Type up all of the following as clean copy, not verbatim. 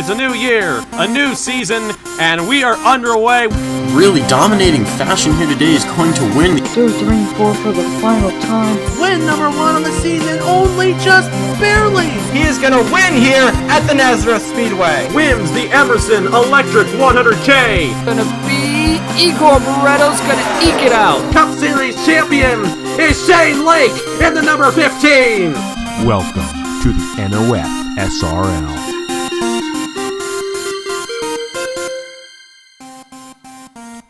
It's a new year, a new season, and we are underway. Really dominating fashion here today is going to win. 2, 3, and 4 for the final time. Win number 1 on the season, only just barely. He is going to win here at the Nazareth Speedway. Wins the Emerson Electric 100K. Gonna be Igor Barretto's gonna eke it out. Cup Series champion is Shane Lake in the number 15. Welcome to the NOFSRL.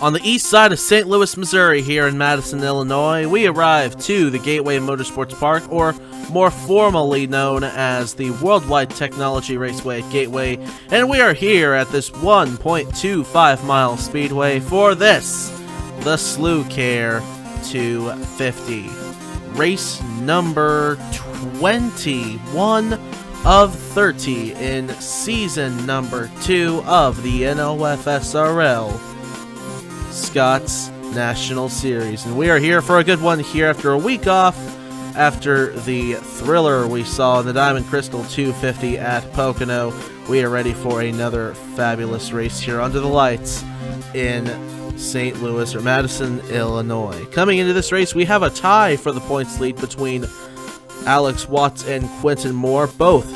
On the east side of St. Louis, Missouri, here in Madison, Illinois, we arrive to the Gateway Motorsports Park, or more formally known as the World Wide Technology Raceway at Gateway, and we are here at this 1.25-mile speedway for this, the SLUCare 250. Race number 21 of 30 in season number 2 of the NOFSRL Scott's National Series. And we are here for a good one here after a week off after the thriller we saw in the Diamond Crystal 250 at Pocono. We are ready for another fabulous race here under the lights in St. Louis, or Madison, Illinois. Coming into this race, we have a tie for the points lead between Alex Watts and Quentin Moore. Both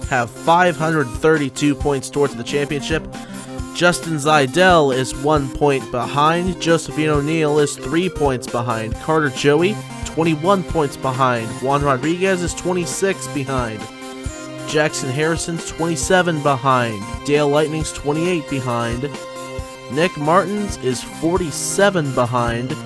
have 532 points towards the championship. Justin Zidell is 1 point behind. Josephine O'Neill is 3 points behind. Carter Joey, 21 points behind. Juan Rodriguez is 26 behind. Jackson Harrison's 27 behind. Dale Lightning's 28 behind. Nick Martins is 47 behind.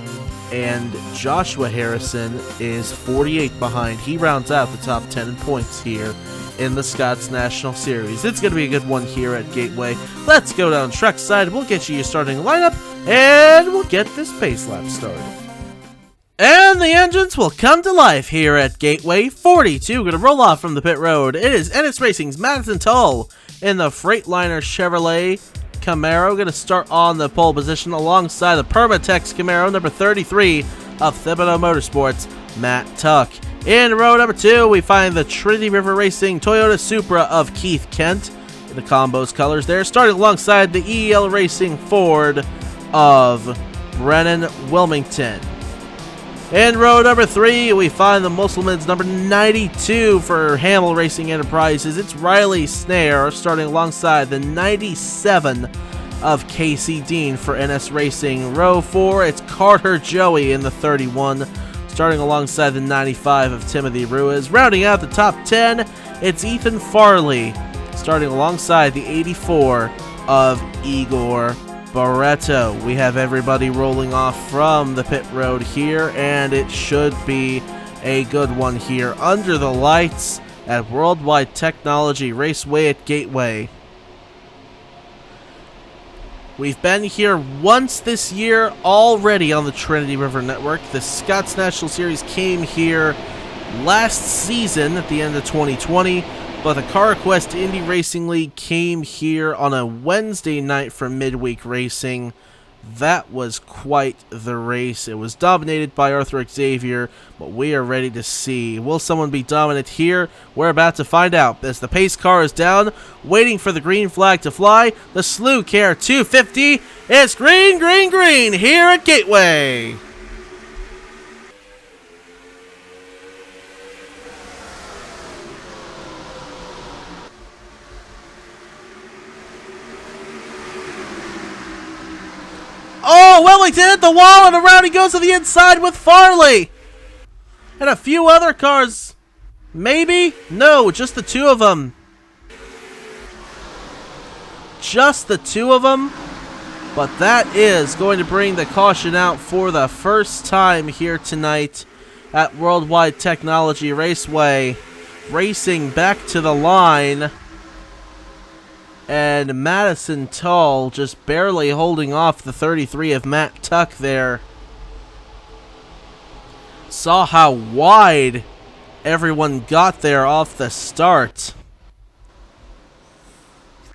And Joshua Harrison is 48 behind. He rounds out the top 10 in points here in the Scott's National Series. It's going to be a good one here at Gateway. Let's go down track side. We'll get you your starting lineup, and we'll get this pace lap started. And the engines will come to life here at Gateway 42. Going to roll off from the pit road. It is NS Racing's Madison Tull in the Freightliner Chevrolet Camaro. Going to start on the pole position alongside the Permatex Camaro, number 33 of Thibodeau Motorsports, Matt Tuck. In row number 2, we find the Trinity River Racing Toyota Supra of Keith Kent in the combos colors there, starting alongside the EL Racing Ford of Brennan Wilmington. In row number 3, we find the Musselman's number 92 for Hamill Racing Enterprises. It's Riley Snare, starting alongside the 97 of Casey Dean for NS Racing. Row 4, it's Carter Joey in the 31, starting alongside the 95 of Timothy Ruiz. Rounding out the top 10, it's Ethan Farley, starting alongside the 84 of Igor Barretto. We have everybody rolling off from the pit road here, and it should be a good one here under the lights at World Wide Technology Raceway at Gateway. We've been here once this year already on the Trinity River Network. The Scott's National Series came here last season at the end of 2020, but the CarQuest Indy Racing League came here on a Wednesday night for midweek racing. That was quite the race. It was dominated by Arthur Xavier, but we are ready to see. Will someone be dominant here? We're about to find out as the pace car is down, waiting for the green flag to fly. The SLUCare 250 is green, green, green here at Gateway. Oh, Wellington hit the wall, and around he goes to the inside with Farley. And a few other cars. Maybe? No, just the two of them. Just the two of them. But that is going to bring the caution out for the first time here tonight at World Wide Technology Raceway. Racing back to the line. And Madison Tull just barely holding off the 33 of Matt Tuck there. Saw how wide everyone got there off the start.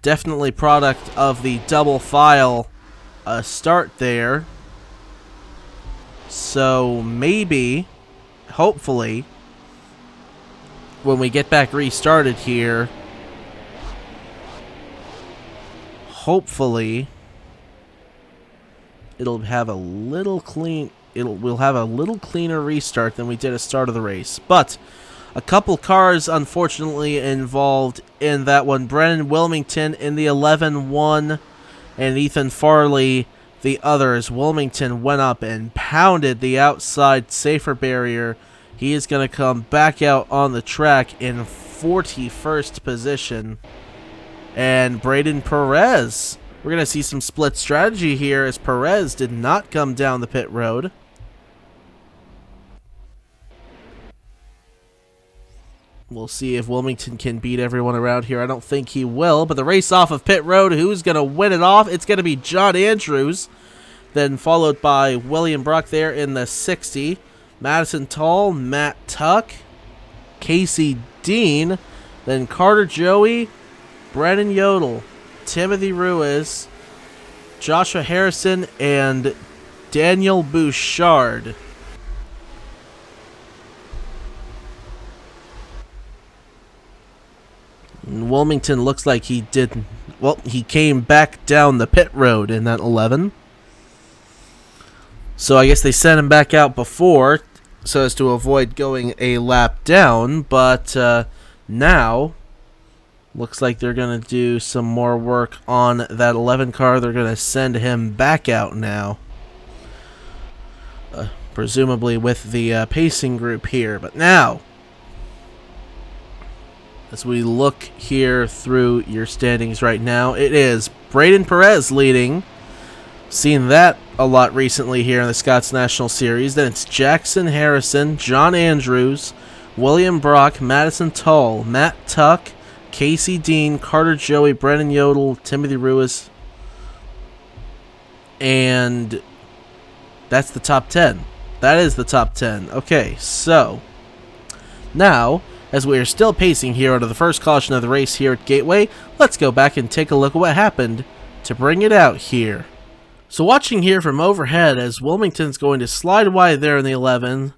Definitely product of the double file start there. So maybe, hopefully, when we get back restarted here, hopefully we'll have a little cleaner restart than we did at the start of the race. But a couple cars unfortunately involved in that one. Brennan Wilmington in the 11-1 and Ethan Farley the others. Wilmington went up and pounded the outside safer barrier. He is going to come back out on the track in 41st position. And Braden Perez, we're going to see some split strategy here as Perez did not come down the pit road. We'll see if Wilmington can beat everyone around here. I don't think he will, but the race off of pit road, who's going to win it off? It's going to be John Andrews, then followed by William Brock there in the 60. Madison Tall, Matt Tuck, Casey Dean, then Carter Joey, Brennan Yodel, Timothy Ruiz, Joshua Harrison, and Daniel Bouchard. Wilmington looks like he came back down the pit road in that 11. So I guess they sent him back out before so as to avoid going a lap down, but now looks like they're going to do some more work on that 11 car. They're going to send him back out now, presumably with the pacing group here. But now, as we look here through your standings right now, it is Braden Perez leading. Seen that a lot recently here in the Scots National Series. Then it's Jackson Harrison, John Andrews, William Brock, Madison Tull, Matt Tuck, Casey Dean, Carter Joey, Brennan Yodel, Timothy Ruiz. And that's the top 10. That is the top 10. Okay, so now, as we are still pacing here under the first caution of the race here at Gateway, let's go back and take a look at what happened to bring it out here. So watching here from overhead as Wilmington's going to slide wide there in the 11,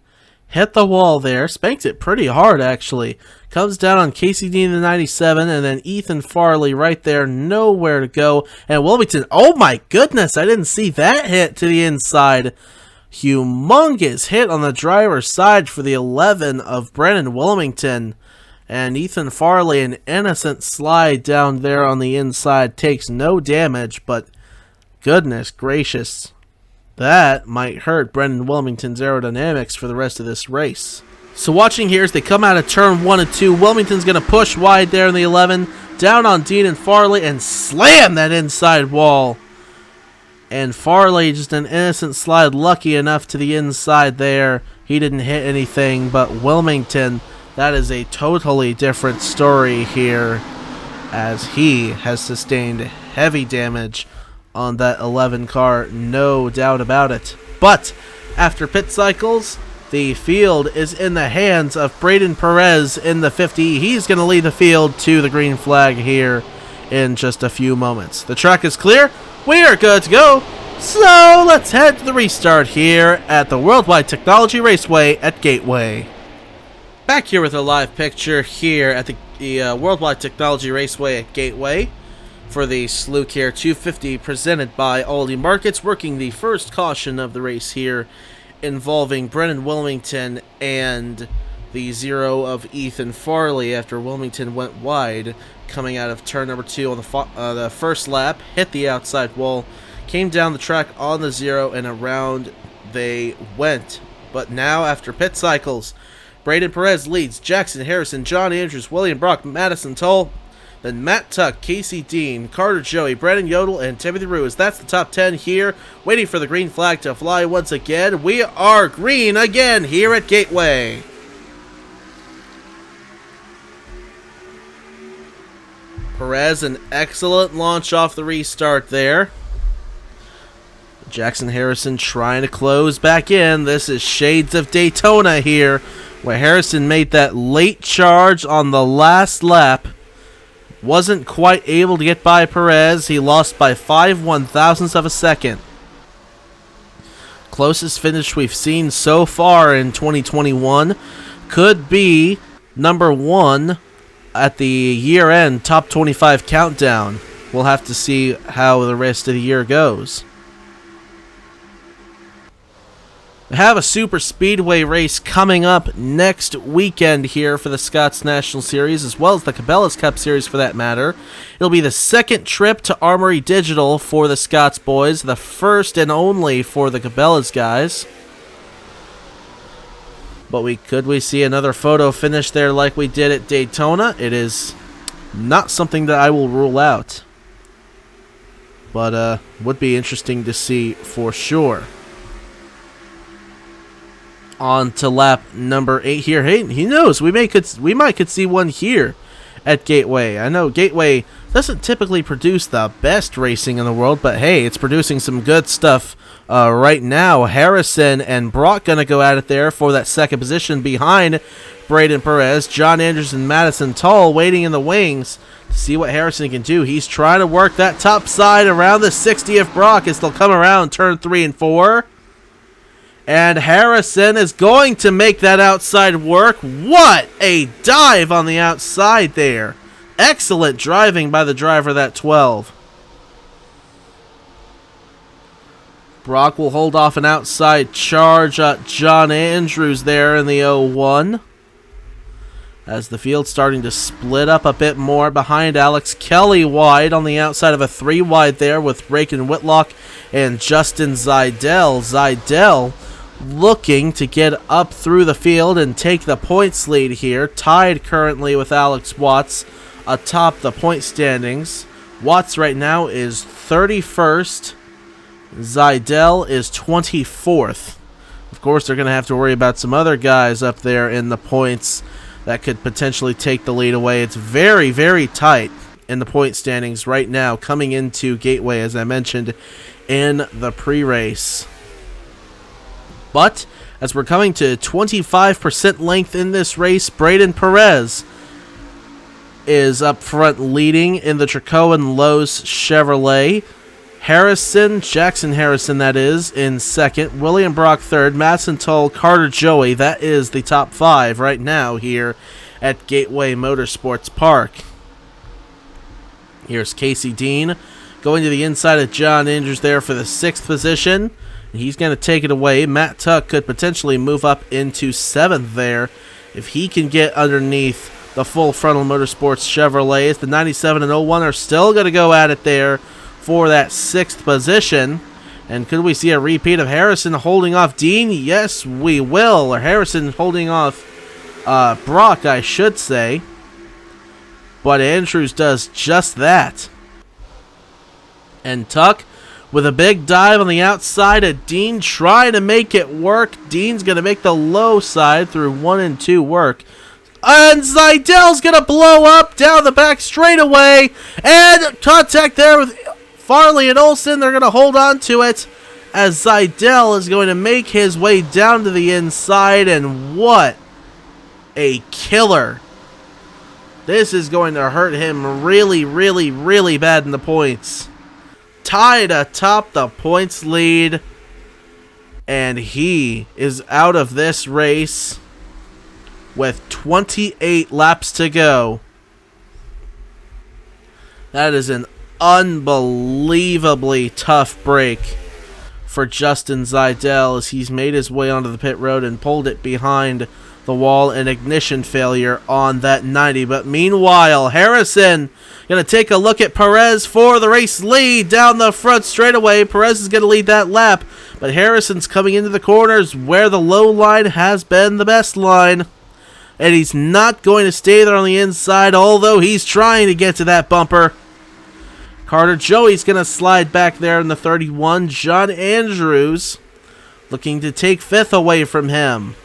hit the wall there, spanked it pretty hard actually, comes down on Casey Dean in the 97, and then Ethan Farley right there, nowhere to go, and Wilmington, oh my goodness, I didn't see that hit to the inside. Humongous hit on the driver's side for the 11 of Brennan Wilmington. And Ethan Farley, an innocent slide down there on the inside, takes no damage, but goodness gracious, that might hurt Brennan Wilmington's aerodynamics for the rest of this race. So watching here as they come out of turn 1 and 2, Wilmington's going to push wide there in the 11, down on Dean and Farley, and slam that inside wall. And Farley, just an innocent slide, lucky enough to the inside there. He didn't hit anything, but Wilmington, that is a totally different story here, as he has sustained heavy damage on that 11 car, no doubt about it. But after pit cycles, the field is in the hands of Braden Perez in the 50. He's going to lead the field to the green flag here in just a few moments. The track is clear. We are good to go. So let's head to the restart here at the World Wide Technology Raceway at Gateway. Back here with a live picture here at the World Wide Technology Raceway at Gateway for the SLUCare 250 presented by Aldi Markets, working the first caution of the race here involving Brennan Wilmington and the 0 of Ethan Farley after Wilmington went wide coming out of turn number 2 on the first lap, hit the outside wall, came down the track on the 0, and around they went. But now, after pit cycles, Braden Perez leads Jackson Harrison, John Andrews, William Brock, Madison Tull, then Matt Tuck, Casey Dean, Carter Joey, Brennan Yodel, and Timothy Ruiz. That's the top 10 here, waiting for the green flag to fly once again. We are green again here at Gateway. Perez, an excellent launch off the restart there. Jackson Harrison trying to close back in. This is shades of Daytona here, where Harrison made that late charge on the last lap. Wasn't quite able to get by Perez. He lost by 5/1000ths of a second. Closest finish we've seen so far in 2021. Could be number 1 at the year-end top 25 countdown. we'll have to see how the rest of the year goes. We have a super speedway race coming up next weekend here for the Scots National Series, as well as the Cabela's Cup Series for that matter. It'll be the second trip to Armory Digital for the Scots boys, the first and only for the Cabela's guys. But could we see another photo finish there like we did at Daytona? It is not something that I will rule out, but would be interesting to see for sure. On to lap number 8 here. Hey, he knows we might could see one here at Gateway. I know Gateway doesn't typically produce the best racing in the world, but hey, it's producing some good stuff right now. Harrison and Brock gonna go at it there for that second position behind Braden Perez. John Andrews and Madison Tull waiting in the wings to see what Harrison can do. He's trying to work that top side around the 60th Brock as they'll come around turn 3 and 4. And Harrison is going to make that outside work. What a dive on the outside there. Excellent driving by the driver of that 12. Brock will hold off an outside charge at John Andrews there in the 01. As the field's starting to split up a bit more behind Alex Kelly wide on the outside of a 3 wide there with Raken Whitlock and Justin Zidell. Zidell looking to get up through the field and take the points lead here, tied currently with Alex Watts atop the point standings. Watts right now is 31st. Zidell is 24th. Of course, they're going to have to worry about some other guys up there in the points that could potentially take the lead away. It's very, very tight in the point standings right now coming into Gateway, as I mentioned in the pre-race. But as we're coming to 25% length in this race, Braden Perez is up front leading in the Tracoan Lowe's Chevrolet. Jackson Harrison that is, in second. William Brock third. Madison Tull, Carter Joey. That is the top 5 right now here at Gateway Motorsports Park. Here's Casey Dean going to the inside of John Andrews there for the 6th position. He's going to take it away. Matt Tuck could potentially move up into 7th there if he can get underneath the full frontal Motorsports Chevrolets. The 97 and 01 are still going to go at it there for that 6th position. And could we see a repeat of Harrison holding off Dean? Yes, we will. Or Harrison holding off Brock, I should say. But Andrews does just that. And Tuck with a big dive on the outside of Dean, trying to make it work. Dean's going to make the low side through 1 and 2 work. And Zidell's going to blow up down the back straightaway. And contact there with Farley and Olsen. They're going to hold on to it as Zidell is going to make his way down to the inside. And what a killer. This is going to hurt him really, really, really bad in the points. Tied atop the points lead, and he is out of this race with 28 laps to go. That is an unbelievably tough break for Justin Zidell as he's made his way onto the pit road and pulled it behind the wall. An ignition failure on that 90. But meanwhile, Harrison going to take a look at Perez for the race lead down the front straightaway. Perez is going to lead that lap, but Harrison's coming into the corners where the low line has been the best line. And he's not going to stay there on the inside, although he's trying to get to that bumper. Carter Joey's going to slide back there in the 31. John Andrews looking to take 5th away from him.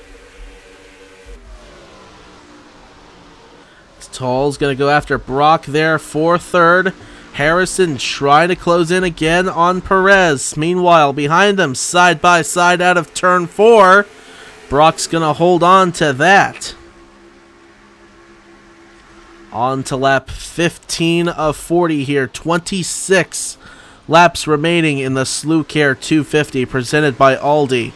Tull's going to go after Brock there for 3rd. Harrison trying to close in again on Perez. Meanwhile, behind them, side by side out of turn 4. Brock's going to hold on to that. On to lap 15 of 40 here. 26 laps remaining in the SLUCare 250 presented by Aldi.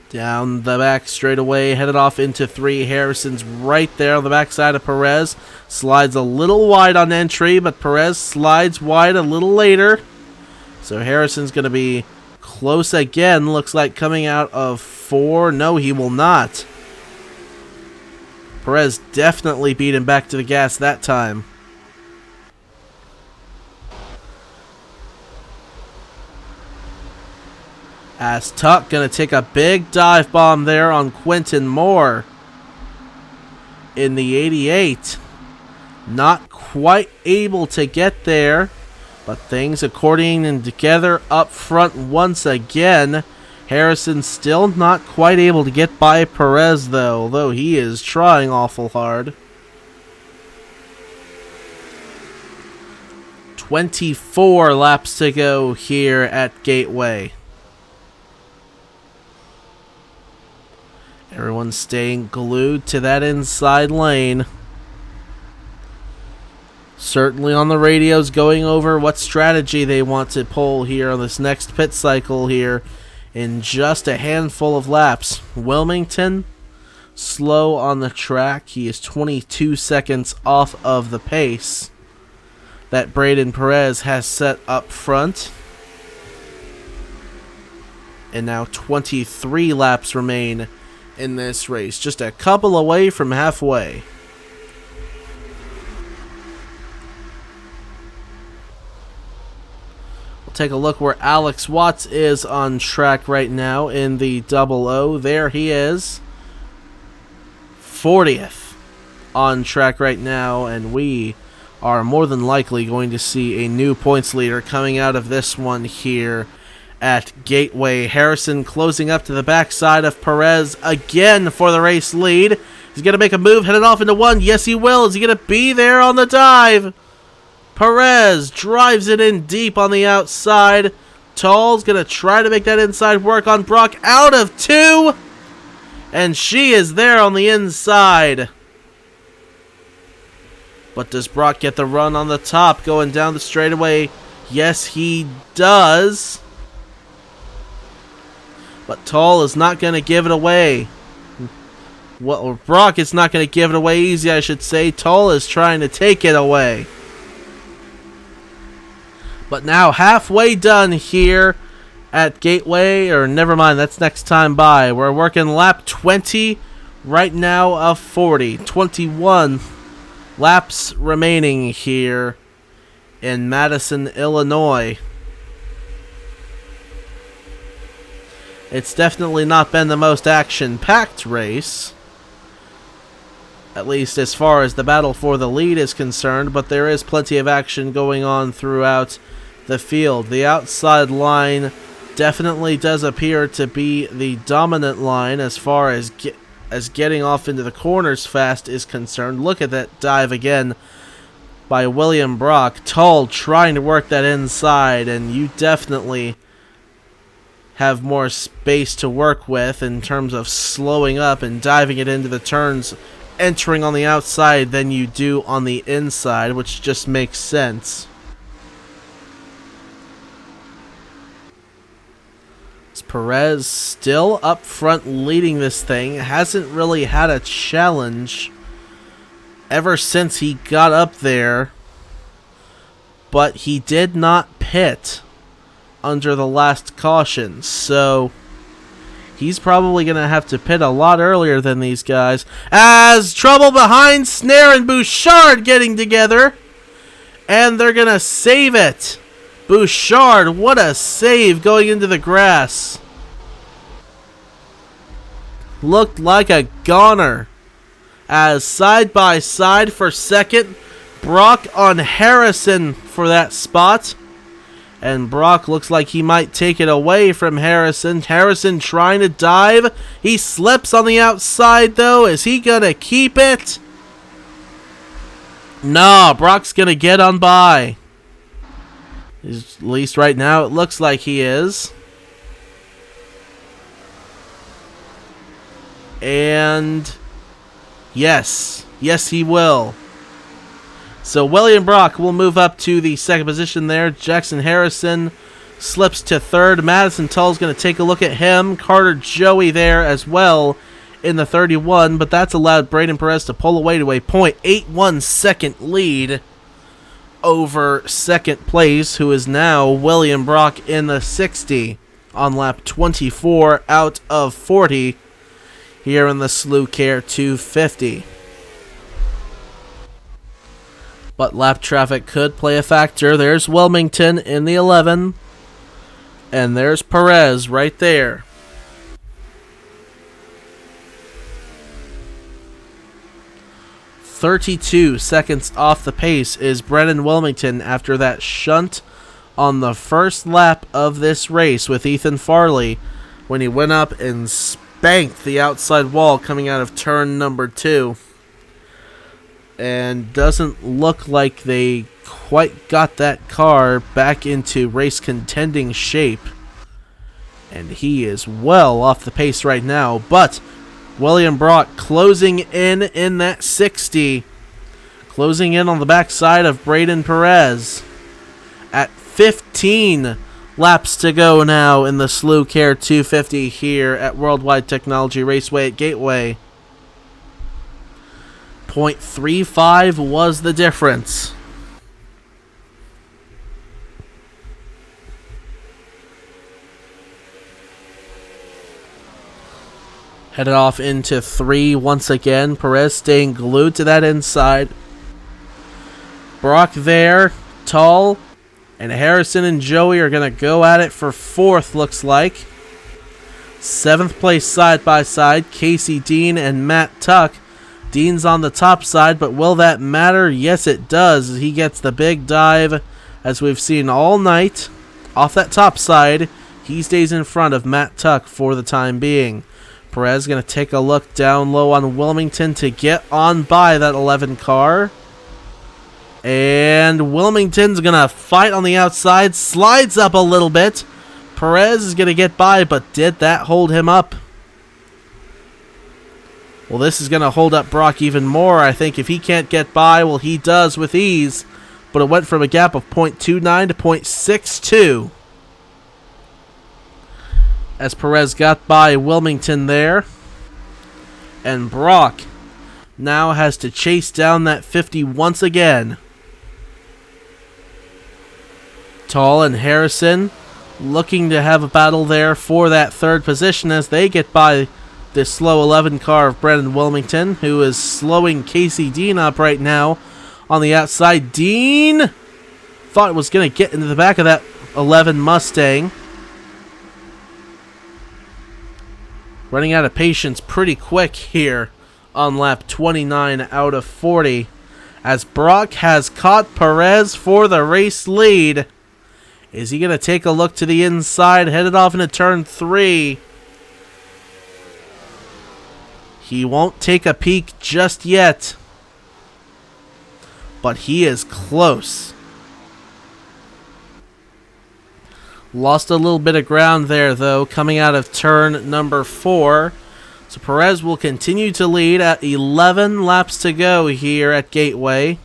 Down the back straightaway, headed off into 3. Harrison's right there on the backside of Perez. Slides a little wide on entry, but Perez slides wide a little later. So Harrison's going to be close again. Looks like coming out of 4. No, he will not. Perez definitely beat him back to the gas that time. As Tuck going to take a big dive bomb there on Quentin Moore in the 88. Not quite able to get there, but things according and together up front once again. Harrison still not quite able to get by Perez though, although he is trying awful hard. 24 laps to go here at Gateway. Everyone's staying glued to that inside lane. Certainly on the radios going over what strategy they want to pull here on this next pit cycle here in just a handful of laps. Wilmington, slow on the track. He is 22 seconds off of the pace that Braden Perez has set up front. And now 23 laps remain in this race, just a couple away from halfway. We'll take a look where Alex Watts is on track right now in the 00. There he is, 40th on track right now, and we are more than likely going to see a new points leader coming out of this one here at Gateway. Harrison closing up to the backside of Perez again for the race lead. He's going to make a move, headed off into 1. Yes, he will. Is he going to be there on the dive? Perez drives it in deep on the outside. Tall's going to try to make that inside work on Brock out of 2. And she is there on the inside. But does Brock get the run on the top going down the straightaway? Yes, he does. But Tall is not going to give it away. Well, Brock is not going to give it away easy, I should say. Tall is trying to take it away. But now halfway done here at Gateway, or never mind, that's next time by. We're working lap 20 right now of 40. 21 laps remaining here in Madison, Illinois. It's definitely not been the most action-packed race, at least as far as the battle for the lead is concerned, but there is plenty of action going on throughout the field. The outside line definitely does appear to be the dominant line as far as getting off into the corners fast is concerned. Look at that dive again by William Brock. Tull trying to work that inside, and you definitely have more space to work with in terms of slowing up and diving it into the turns, entering on the outside than you do on the inside, which just makes sense. Perez still up front leading this thing. Hasn't really had a challenge ever since he got up there, but he did not pit under the last caution, so he's probably going to have to pit a lot earlier than these guys. As trouble behind, Snare and Bouchard getting together, and they're going to save it. Bouchard, what a save going into the grass. Looked like a goner. As side by side for second, Brock on Harrison for that spot. And Brock looks like he might take it away from Harrison. Harrison trying to dive. He slips on the outside though. Is he going to keep it? No, Brock's going to get on by. At least right now it looks like he is. And yes, he will. So William Brock will move up to the second position there. Jackson Harrison slips to third. Madison Tull's going to take a look at him. Carter Joey there as well in the 31, but that's allowed Braden Perez to pull away to a .81 second lead over second place, who is now William Brock in the 60 on lap 24 out of 40 here in the SLUCare 250. But lap traffic could play a factor. There's Wilmington in the 11, and there's Perez right there. 32 seconds off the pace is Brennan Wilmington after that shunt on the first lap of this race with Ethan Farley when he went up and spanked the outside wall coming out of turn number 2. And doesn't look like they quite got that car back into race contending shape. And he is well off the pace right now, but William Brock closing in that 60. Closing in on the backside of Braden Perez. At 15 laps to go now in the SLUCare 250 here at World Wide Technology Raceway at Gateway. .35 was the difference. Headed off into 3 once again. Perez staying glued to that inside. Brock there, Tull, and Harrison and Joey are going to go at it for 4th, looks like. 7th place side by side, Casey Dean and Matt Tuck. Dean's on the top side, but will that matter? Yes, it does. He gets the big dive, as we've seen all night. Off that top side, he stays in front of Matt Tuck for the time being. Perez going to take a look down low on Wilmington to get on by that 11 car. And Wilmington's going to fight on the outside. Slides up a little bit. Perez is going to get by, but did that hold him up? Well, this is going to hold up Brock even more. I think if he can't get by, well, he does with ease. But it went from a gap of .29 to .62. As Perez got by Wilmington there. And Brock now has to chase down that 50 once again. Tull and Harrison looking to have a battle there for that 3rd position as they get by this slow 11 car of Brendan Wilmington, who is slowing Casey Dean up right now on the outside. Dean thought it was going to get into the back of that 11 Mustang. Running out of patience pretty quick here on lap 29 out of 40 as Brock has caught Perez for the race lead. Is he going to take a look to the inside, headed off into turn 3? He won't take a peek just yet, but he is close. Lost a little bit of ground there, though, coming out of turn number 4. So Perez will continue to lead at 11 laps to go here at Gateway.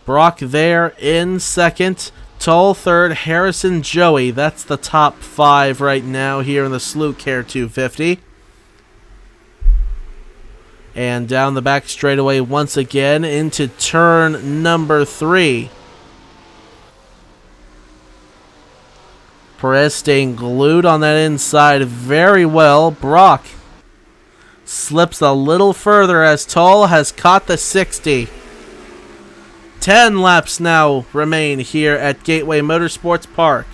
Brock there in 2nd. Tull 3rd. Harrison, Joey. That's the top 5 right now here in the SLUCare 250. And down the back straightaway once again into turn number 3. Perez staying glued on that inside very well. Brock slips a little further as Tull has caught the 60. 10 laps now remain here at Gateway Motorsports Park.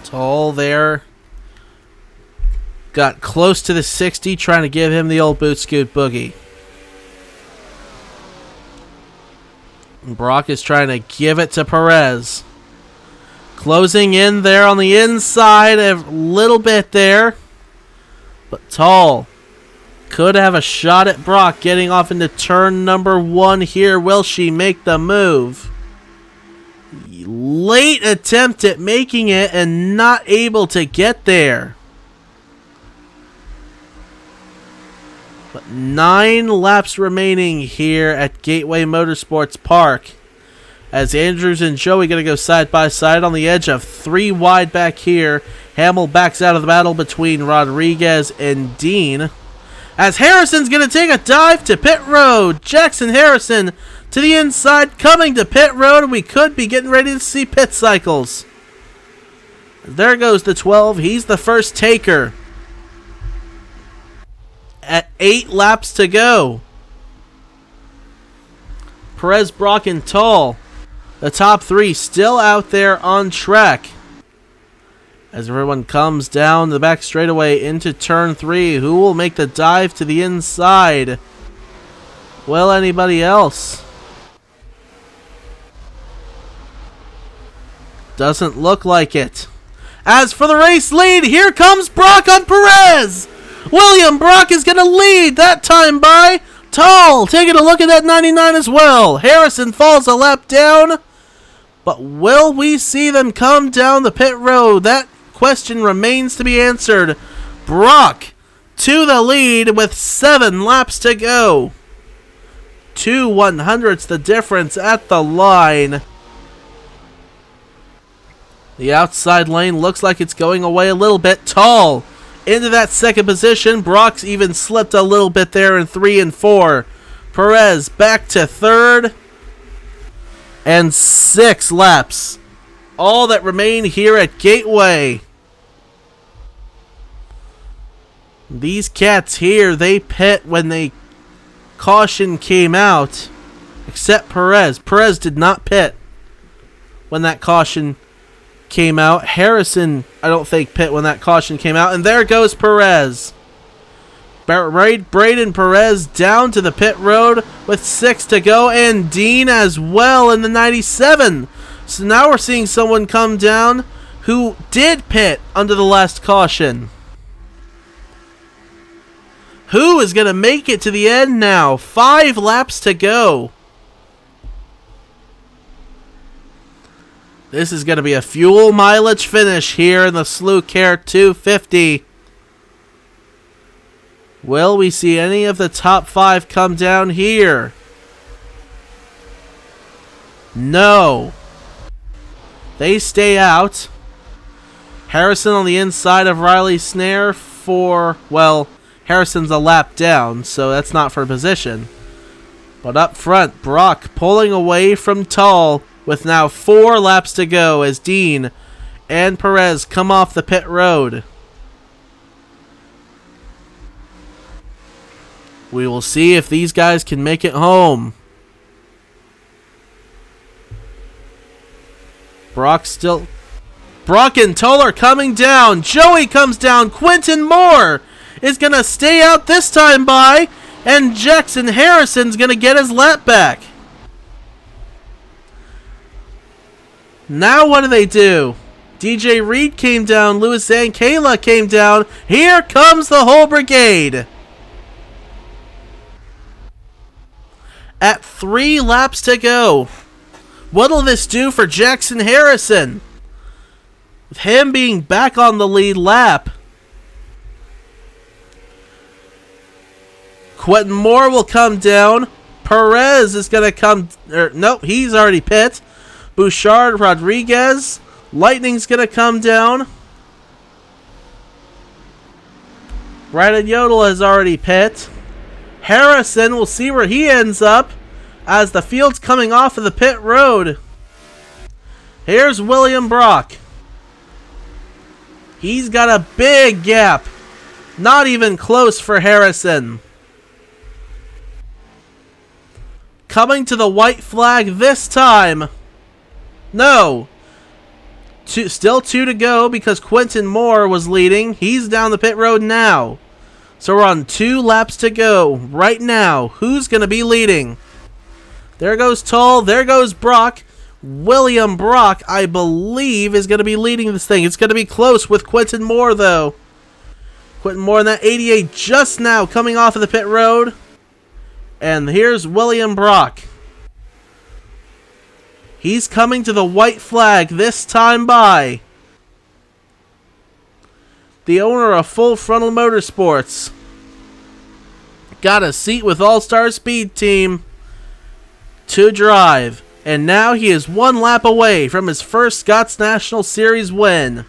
Tull there got close to the 60, trying to give him the old boot scoot boogie. Brock is trying to give it to Perez. Closing in there on the inside a little bit there. But Tull could have a shot at Brock getting off into turn number 1 here. Will she make the move? Late attempt at making it and not able to get there. But 9 laps remaining here at Gateway Motorsports Park. As Andrews and Joey going to go side by side on the edge of 3 wide back here. Hamill backs out of the battle between Rodriguez and Dean. As Harrison's going to take a dive to pit road. Jackson Harrison to the inside, coming to pit road. We could be getting ready to see pit cycles. There goes the 12. He's the first taker. At 8 laps to go. Perez, Brock, and Tull, the top 3, still out there on track. As everyone comes down the back straightaway into turn 3, who will make the dive to the inside? Will anybody else? Doesn't look like it. As for the race lead, here comes Brock on Perez. William Brock is going to lead that time by Tull. Taking a look at that 99 as well. Harrison falls a lap down. But will we see them come down the pit road? That question remains to be answered. Brock to the lead with 7 laps to go. 2 100ths the difference at the line. The outside lane looks like it's going away a little bit. Tull into that second position. Brock's even slipped a little bit there in 3 and 4. Perez back to third. And 6 laps. All that remain here at Gateway. These cats here, they pit when the caution came out. Except Perez. Perez did not pit when that caution came out. Harrison, I don't think, pit when that caution came out. And there goes Perez. Braden Perez down to the pit road with 6 to go. And Dean as well in the 97. So now we're seeing someone come down who did pit under the last caution. Who is going to make it to the end now? 5 laps to go. This is going to be a fuel mileage finish here in the SLUCare 250. Will we see any of the top 5 come down here? No. They stay out. Harrison on the inside of Riley Snare for, well, Harrison's a lap down, so that's not for position. But up front, Brock pulling away from Tull with now 4 laps to go as Dean and Perez come off the pit road. We will see if these guys can make it home. Brock and Tull are coming down. Joey comes down. Quentin Moore is going to stay out this time by. And Jackson Harrison's going to get his lap back. Now what do? DJ Reed came down. Louis Zankala came down. Here comes the whole brigade. At 3 laps to go. What'll this do for Jackson Harrison? With him being back on the lead lap. Quentin Moore will come down. Perez is going to come... nope, he's already pit. Bouchard, Rodriguez. Lightning's going to come down. Brandon Yodel has already pit. Harrison, we'll see where he ends up as the field's coming off of the pit road. Here's William Brock. He's got a big gap. Not even close for Harrison. Coming to the white flag this time. No. Still 2 to go because Quentin Moore was leading. He's down the pit road now. So we're on 2 laps to go right now. Who's going to be leading? There goes Tull. There goes Brock. William Brock, I believe, is going to be leading this thing. It's going to be close with Quentin Moore, though. Quentin Moore in that 88 just now coming off of the pit road. And here's William Brock. He's coming to the white flag this time by the owner of Full Frontal Motorsports. got a seat with All-Star Speed Team to drive. And now he is one lap away from his first Scots National Series win.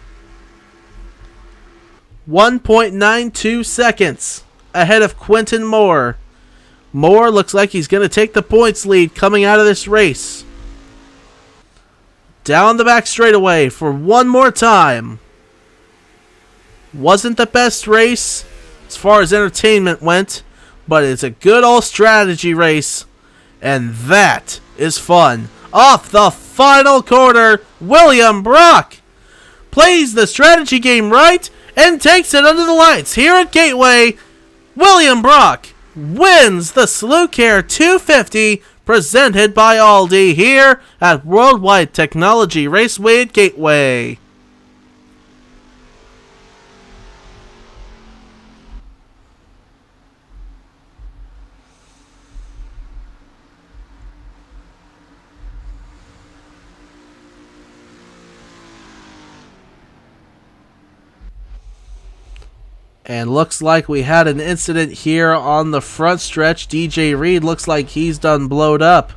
1.92 seconds ahead of Quentin Moore. Moore looks like he's going to take the points lead coming out of this race. Down the back straightaway for one more time. Wasn't the best race as far as entertainment went, but it's a good old strategy race, and that is fun. Off the final corner, William Brock plays the strategy game right and takes it under the lights here at Gateway. William Brock wins the SLUCare 250 presented by Aldi here at World Wide Technology Raceway at Gateway. And looks like we had an incident here on the front stretch. DJ Reed looks like he's done blowed up.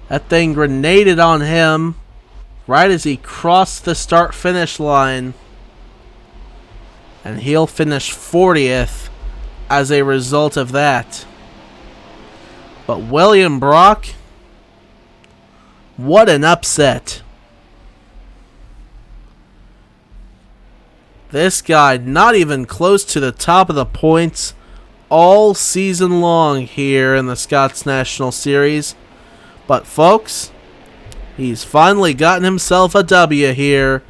That thing grenaded on him right as he crossed the start-finish line. And he'll finish 40th as a result of that. But William Brock, what an upset. This guy not even close to the top of the points all season long here in the Scots National Series. But folks, he's finally gotten himself a W here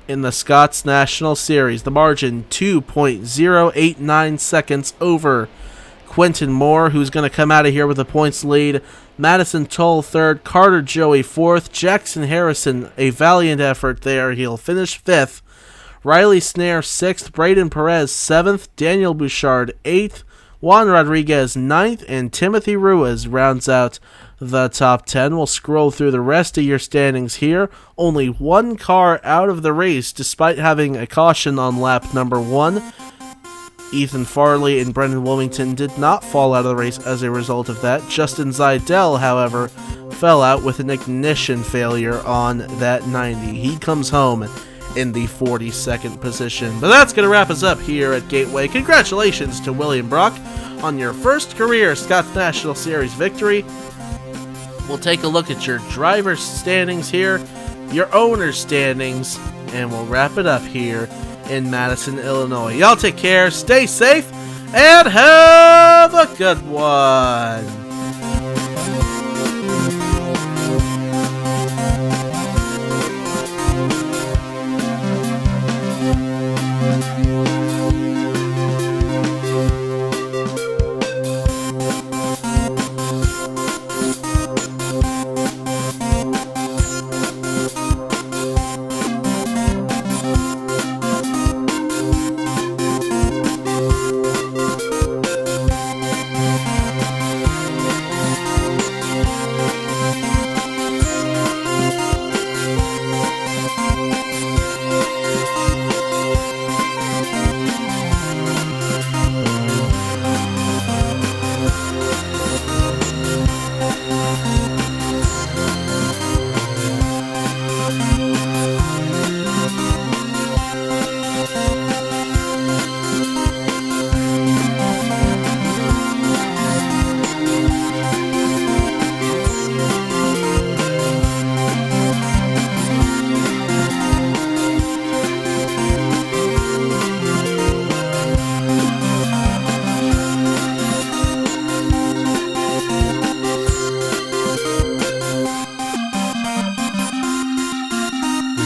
in the Scots National Series. The margin 2.089 seconds over Quentin Moore, who's going to come out of here with a points lead. Madison Toll third, Carter Joey fourth, Jackson Harrison a valiant effort there. He'll finish fifth. Riley Snare 6th, Braden Perez 7th, Daniel Bouchard 8th, Juan Rodriguez 9th, and Timothy Ruiz rounds out the top 10. We'll scroll through the rest of your standings here. Only one car out of the race despite having a caution on lap number 1. Ethan Farley and Brendan Wilmington did not fall out of the race as a result of that. Justin Zidell, however, fell out with an ignition failure on that 90. He comes home in the 42nd position. But that's going to wrap us up here at Gateway. Congratulations to William Brock on your first career Scots National Series victory. We'll take a look at your driver's standings here, your owner's standings, and we'll wrap it up here in Madison, Illinois. Y'all take care, stay safe, and have a good one.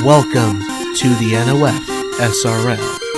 Welcome to the NOFSRL.